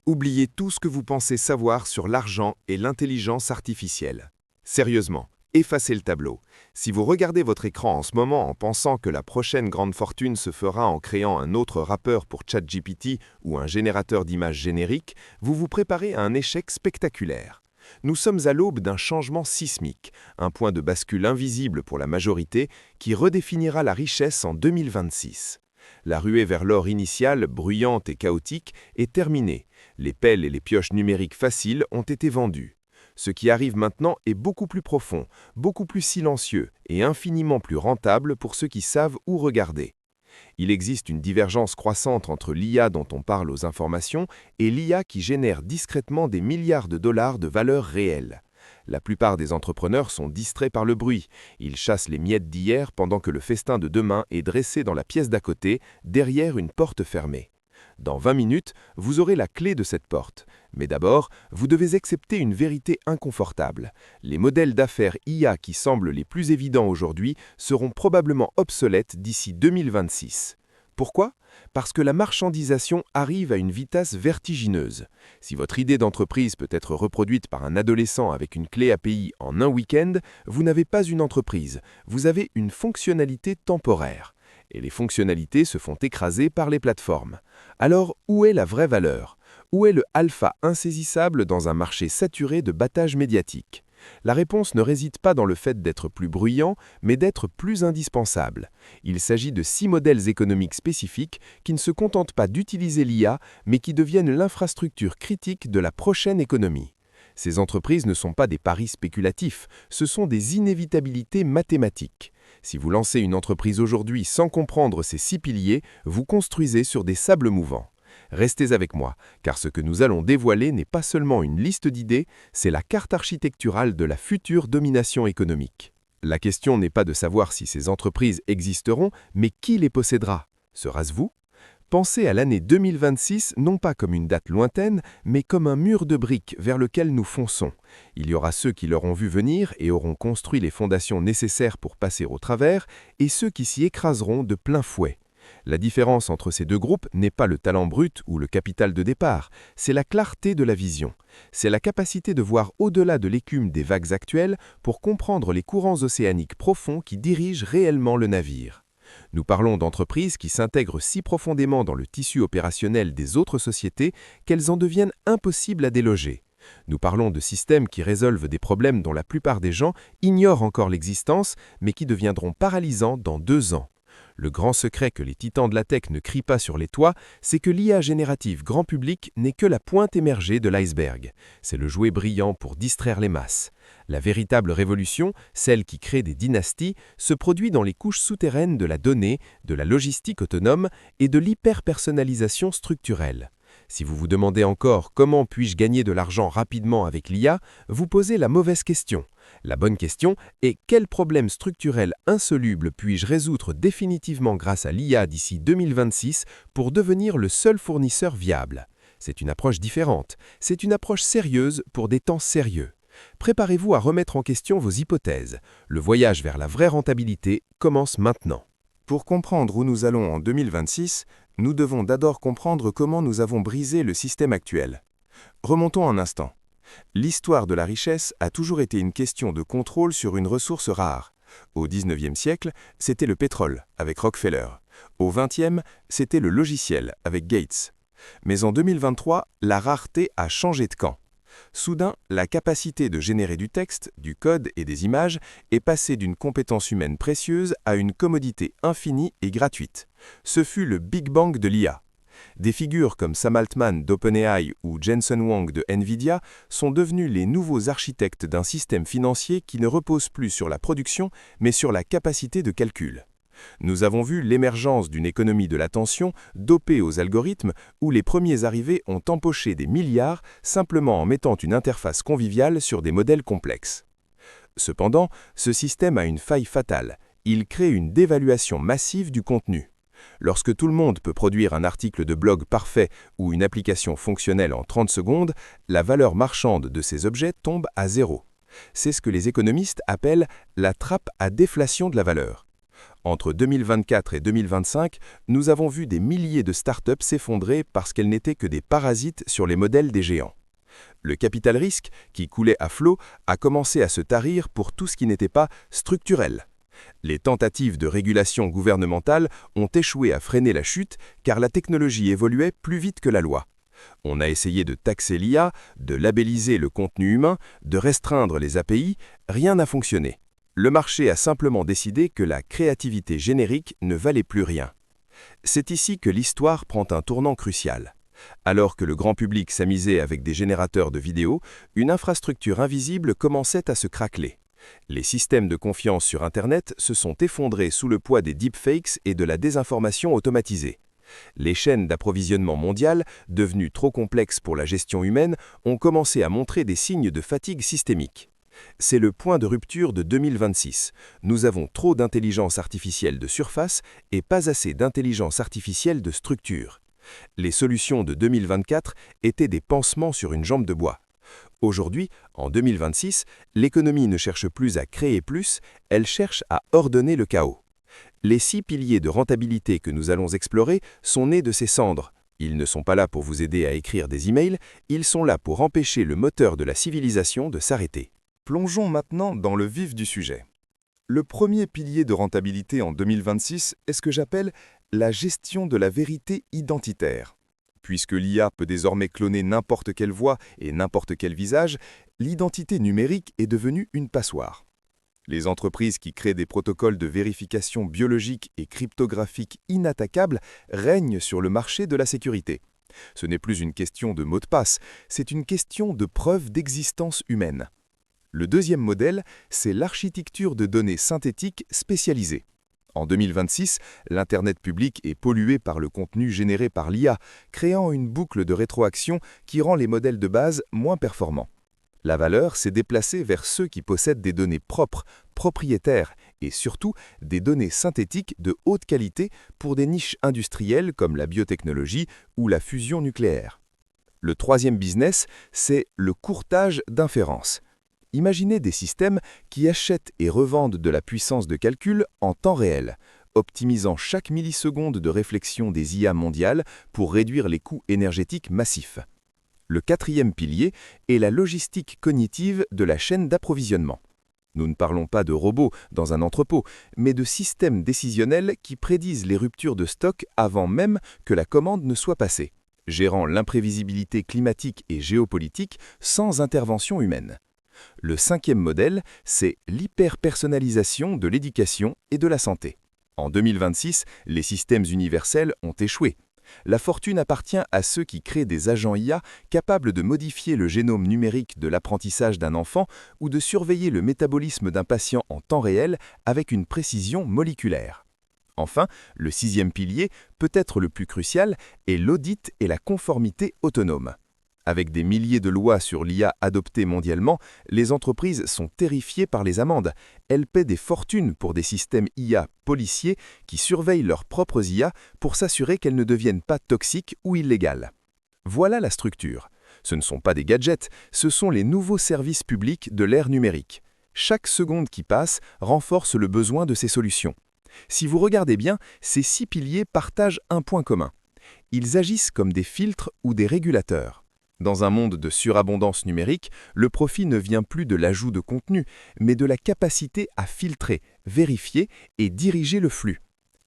Oubliez tout ce que vous pensez savoir sur l'argent et l'intelligence artificielle. Sérieusement, effacez le tableau. Si vous regardez votre écran en ce moment en pensant que la prochaine grande fortune se fera en créant un autre rappeur pour ChatGPT ou un générateur d'images générique, vous vous préparez à un échec spectaculaire. Nous sommes à l'aube d'un changement sismique, un point de bascule invisible pour la majorité qui redéfinira la richesse en 2026. La ruée vers l'or initiale, bruyante et chaotique, est terminée. Les pelles et les pioches numériques faciles ont été vendues. Ce qui arrive maintenant est beaucoup plus profond, beaucoup plus silencieux et infiniment plus rentable pour ceux qui savent où regarder. Il existe une divergence croissante entre l'IA dont on parle aux informations et l'IA qui génère discrètement des milliards de dollars de valeur réelle. La plupart des entrepreneurs sont distraits par le bruit. Ils chassent les miettes d'hier pendant que le festin de demain est dressé dans la pièce d'à côté, derrière une porte fermée. Dans 20 minutes, vous aurez la clé de cette porte. Mais d'abord, vous devez accepter une vérité inconfortable. Les modèles d'affaires IA qui semblent les plus évidents aujourd'hui seront probablement obsolètes d'ici 2026. Pourquoi? Parce que la marchandisation arrive à une vitesse vertigineuse. Si votre idée d'entreprise peut être reproduite par un adolescent avec une clé API en un week-end, vous n'avez pas une entreprise, vous avez une fonctionnalité temporaire. Et les fonctionnalités se font écraser par les plateformes. Alors, où est la vraie valeur? Où est le alpha insaisissable dans un marché saturé de battage médiatique? La réponse ne réside pas dans le fait d'être plus bruyant, mais d'être plus indispensable. Il s'agit de 6 modèles économiques spécifiques qui ne se contentent pas d'utiliser l'IA, mais qui deviennent l'infrastructure critique de la prochaine économie. Ces entreprises ne sont pas des paris spéculatifs, ce sont des inévitabilités mathématiques. Si vous lancez une entreprise aujourd'hui sans comprendre ces 6 piliers, vous construisez sur des sables mouvants. Restez avec moi, car ce que nous allons dévoiler n'est pas seulement une liste d'idées, c'est la carte architecturale de la future domination économique. La question n'est pas de savoir si ces entreprises existeront, mais qui les possédera? Sera-ce vous? Pensez à l'année 2026 non pas comme une date lointaine, mais comme un mur de briques vers lequel nous fonçons. Il y aura ceux qui l'auront vu venir et auront construit les fondations nécessaires pour passer au travers, et ceux qui s'y écraseront de plein fouet. La différence entre ces deux groupes n'est pas le talent brut ou le capital de départ, c'est la clarté de la vision. C'est la capacité de voir au-delà de l'écume des vagues actuelles pour comprendre les courants océaniques profonds qui dirigent réellement le navire. Nous parlons d'entreprises qui s'intègrent si profondément dans le tissu opérationnel des autres sociétés qu'elles en deviennent impossibles à déloger. Nous parlons de systèmes qui résolvent des problèmes dont la plupart des gens ignorent encore l'existence, mais qui deviendront paralysants dans 2 ans. Le grand secret que les titans de la tech ne crient pas sur les toits, c'est que l'IA générative grand public n'est que la pointe émergée de l'iceberg. C'est le jouet brillant pour distraire les masses. La véritable révolution, celle qui crée des dynasties, se produit dans les couches souterraines de la donnée, de la logistique autonome et de l'hyper-personnalisation structurelle. Si vous vous demandez encore comment puis-je gagner de l'argent rapidement avec l'IA, vous posez la mauvaise question. La bonne question est quel problème structurel insoluble puis-je résoudre définitivement grâce à l'IA d'ici 2026 pour devenir le seul fournisseur viable? C'est une approche différente, c'est une approche sérieuse pour des temps sérieux. Préparez-vous à remettre en question vos hypothèses. Le voyage vers la vraie rentabilité commence maintenant. Pour comprendre où nous allons en 2026, nous devons d'abord comprendre comment nous avons brisé le système actuel. Remontons un instant. L'histoire de la richesse a toujours été une question de contrôle sur une ressource rare. Au XIXe siècle, c'était le pétrole, avec Rockefeller. Au XXe, c'était le logiciel, avec Gates. Mais en 2023, la rareté a changé de camp. Soudain, la capacité de générer du texte, du code et des images est passée d'une compétence humaine précieuse à une commodité infinie et gratuite. Ce fut le Big Bang de l'IA. Des figures comme Sam Altman d'OpenAI ou Jensen Huang de NVIDIA sont devenus les nouveaux architectes d'un système financier qui ne repose plus sur la production, mais sur la capacité de calcul. Nous avons vu l'émergence d'une économie de l'attention dopée aux algorithmes où les premiers arrivés ont empoché des milliards simplement en mettant une interface conviviale sur des modèles complexes. Cependant, ce système a une faille fatale. Il crée une dévaluation massive du contenu. Lorsque tout le monde peut produire un article de blog parfait ou une application fonctionnelle en 30 secondes, la valeur marchande de ces objets tombe à zéro. C'est ce que les économistes appellent la trappe à déflation de la valeur. Entre 2024 et 2025, nous avons vu des milliers de startups s'effondrer parce qu'elles n'étaient que des parasites sur les modèles des géants. Le capital risque, qui coulait à flot, a commencé à se tarir pour tout ce qui n'était pas structurel. Les tentatives de régulation gouvernementale ont échoué à freiner la chute car la technologie évoluait plus vite que la loi. On a essayé de taxer l'IA, de labelliser le contenu humain, de restreindre les API, rien n'a fonctionné. Le marché a simplement décidé que la créativité générique ne valait plus rien. C'est ici que l'histoire prend un tournant crucial. Alors que le grand public s'amusait avec des générateurs de vidéos, une infrastructure invisible commençait à se craqueler. Les systèmes de confiance sur Internet se sont effondrés sous le poids des deepfakes et de la désinformation automatisée. Les chaînes d'approvisionnement mondiales, devenues trop complexes pour la gestion humaine, ont commencé à montrer des signes de fatigue systémique. C'est le point de rupture de 2026. Nous avons trop d'intelligence artificielle de surface et pas assez d'intelligence artificielle de structure. Les solutions de 2024 étaient des pansements sur une jambe de bois. Aujourd'hui, en 2026, l'économie ne cherche plus à créer plus, elle cherche à ordonner le chaos. Les 6 piliers de rentabilité que nous allons explorer sont nés de ces cendres. Ils ne sont pas là pour vous aider à écrire des emails, ils sont là pour empêcher le moteur de la civilisation de s'arrêter. Plongeons maintenant dans le vif du sujet. Le premier pilier de rentabilité en 2026 est ce que j'appelle la gestion de la vérité identitaire. Puisque l'IA peut désormais cloner n'importe quelle voix et n'importe quel visage, l'identité numérique est devenue une passoire. Les entreprises qui créent des protocoles de vérification biologique et cryptographique inattaquables règnent sur le marché de la sécurité. Ce n'est plus une question de mot de passe, c'est une question de preuve d'existence humaine. Le deuxième modèle, c'est l'architecture de données synthétiques spécialisées. En 2026, l'Internet public est pollué par le contenu généré par l'IA, créant une boucle de rétroaction qui rend les modèles de base moins performants. La valeur s'est déplacée vers ceux qui possèdent des données propres, propriétaires et surtout des données synthétiques de haute qualité pour des niches industrielles comme la biotechnologie ou la fusion nucléaire. Le troisième business, c'est le courtage d'inférence. Imaginez des systèmes qui achètent et revendent de la puissance de calcul en temps réel, optimisant chaque milliseconde de réflexion des IA mondiales pour réduire les coûts énergétiques massifs. Le quatrième pilier est la logistique cognitive de la chaîne d'approvisionnement. Nous ne parlons pas de robots dans un entrepôt, mais de systèmes décisionnels qui prédisent les ruptures de stock avant même que la commande ne soit passée, gérant l'imprévisibilité climatique et géopolitique sans intervention humaine. Le cinquième modèle, c'est l'hyper-personnalisation de l'éducation et de la santé. En 2026, les systèmes universels ont échoué. La fortune appartient à ceux qui créent des agents IA capables de modifier le génome numérique de l'apprentissage d'un enfant ou de surveiller le métabolisme d'un patient en temps réel avec une précision moléculaire. Enfin, le sixième pilier, peut-être le plus crucial, est l'audit et la conformité autonome. Avec des milliers de lois sur l'IA adoptées mondialement, les entreprises sont terrifiées par les amendes. Elles paient des fortunes pour des systèmes IA policiers qui surveillent leurs propres IA pour s'assurer qu'elles ne deviennent pas toxiques ou illégales. Voilà la structure. Ce ne sont pas des gadgets, ce sont les nouveaux services publics de l'ère numérique. Chaque seconde qui passe renforce le besoin de ces solutions. Si vous regardez bien, ces 6 piliers partagent un point commun. Ils agissent comme des filtres ou des régulateurs. Dans un monde de surabondance numérique, le profit ne vient plus de l'ajout de contenu, mais de la capacité à filtrer, vérifier et diriger le flux.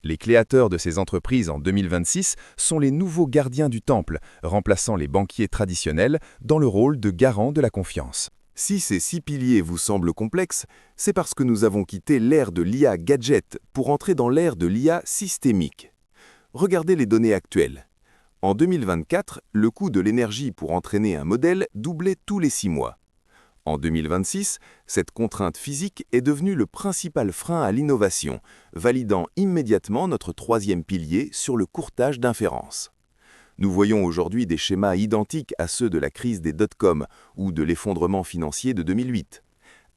Les créateurs de ces entreprises en 2026 sont les nouveaux gardiens du temple, remplaçant les banquiers traditionnels dans le rôle de garant de la confiance. Si ces 6 piliers vous semblent complexes, c'est parce que nous avons quitté l'ère de l'IA gadget pour entrer dans l'ère de l'IA systémique. Regardez les données actuelles. En 2024, le coût de l'énergie pour entraîner un modèle doublait tous les 6 mois. En 2026, cette contrainte physique est devenue le principal frein à l'innovation, validant immédiatement notre troisième pilier sur le courtage d'inférence. Nous voyons aujourd'hui des schémas identiques à ceux de la crise des dot-com ou de l'effondrement financier de 2008.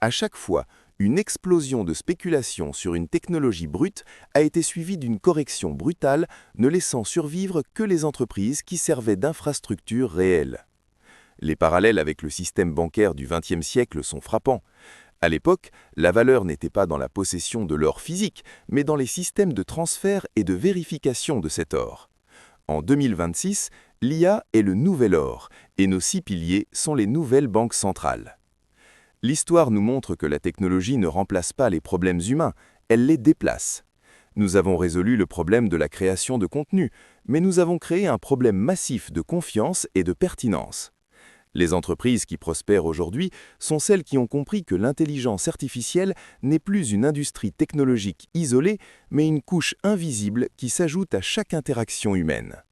À chaque fois, une explosion de spéculation sur une technologie brute a été suivie d'une correction brutale, ne laissant survivre que les entreprises qui servaient d'infrastructures réelles. Les parallèles avec le système bancaire du XXe siècle sont frappants. À l'époque, la valeur n'était pas dans la possession de l'or physique, mais dans les systèmes de transfert et de vérification de cet or. En 2026, l'IA est le nouvel or, et nos 6 piliers sont les nouvelles banques centrales. L'histoire nous montre que la technologie ne remplace pas les problèmes humains, elle les déplace. Nous avons résolu le problème de la création de contenu, mais nous avons créé un problème massif de confiance et de pertinence. Les entreprises qui prospèrent aujourd'hui sont celles qui ont compris que l'intelligence artificielle n'est plus une industrie technologique isolée, mais une couche invisible qui s'ajoute à chaque interaction humaine.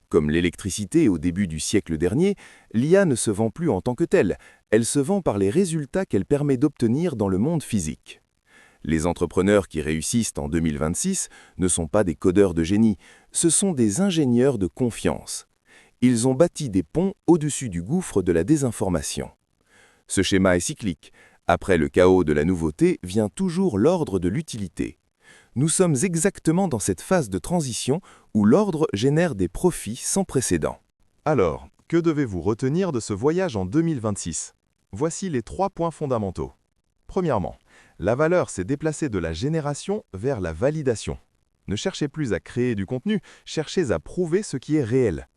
Comme l'électricité au début du siècle dernier, l'IA ne se vend plus en tant que telle, elle se vend par les résultats qu'elle permet d'obtenir dans le monde physique. Les entrepreneurs qui réussissent en 2026 ne sont pas des codeurs de génie, ce sont des ingénieurs de confiance. Ils ont bâti des ponts au-dessus du gouffre de la désinformation. Ce schéma est cyclique. Après le chaos de la nouveauté vient toujours l'ordre de l'utilité. Nous sommes exactement dans cette phase de transition où l'ordre génère des profits sans précédent. Alors, que devez-vous retenir de ce voyage en 2026? Voici les 3 points fondamentaux. Premièrement, la valeur s'est déplacée de la génération vers la validation. Ne cherchez plus à créer du contenu, cherchez à prouver ce qui est réel.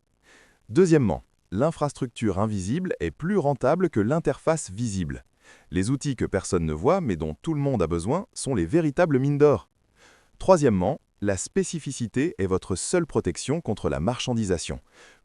Deuxièmement, l'infrastructure invisible est plus rentable que l'interface visible. Les outils que personne ne voit mais dont tout le monde a besoin sont les véritables mines d'or. Troisièmement, la spécificité est votre seule protection contre la marchandisation.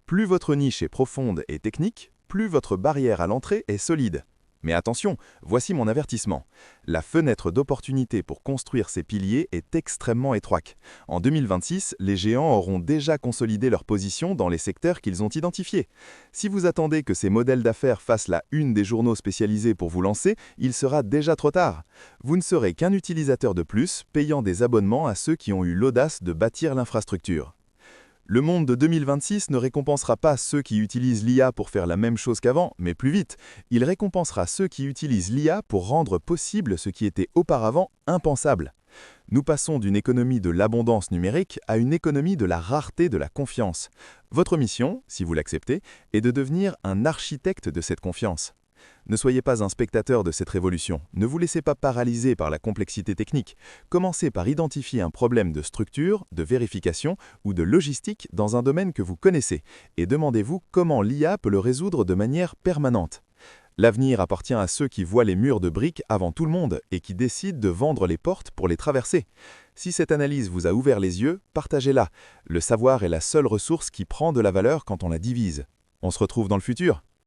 Plus votre niche est profonde et technique, plus votre barrière à l'entrée est solide. Mais attention, voici mon avertissement. La fenêtre d'opportunité pour construire ces piliers est extrêmement étroite. En 2026, les géants auront déjà consolidé leur position dans les secteurs qu'ils ont identifiés. Si vous attendez que ces modèles d'affaires fassent la une des journaux spécialisés pour vous lancer, il sera déjà trop tard. Vous ne serez qu'un utilisateur de plus, payant des abonnements à ceux qui ont eu l'audace de bâtir l'infrastructure. Le monde de 2026 ne récompensera pas ceux qui utilisent l'IA pour faire la même chose qu'avant, mais plus vite. Il récompensera ceux qui utilisent l'IA pour rendre possible ce qui était auparavant impensable. Nous passons d'une économie de l'abondance numérique à une économie de la rareté de la confiance. Votre mission, si vous l'acceptez, est de devenir un architecte de cette confiance. Ne soyez pas un spectateur de cette révolution. Ne vous laissez pas paralyser par la complexité technique. Commencez par identifier un problème de structure, de vérification ou de logistique dans un domaine que vous connaissez et demandez-vous comment l'IA peut le résoudre de manière permanente. L'avenir appartient à ceux qui voient les murs de briques avant tout le monde et qui décident de vendre les portes pour les traverser. Si cette analyse vous a ouvert les yeux, partagez-la. Le savoir est la seule ressource qui prend de la valeur quand on la divise. On se retrouve dans le futur.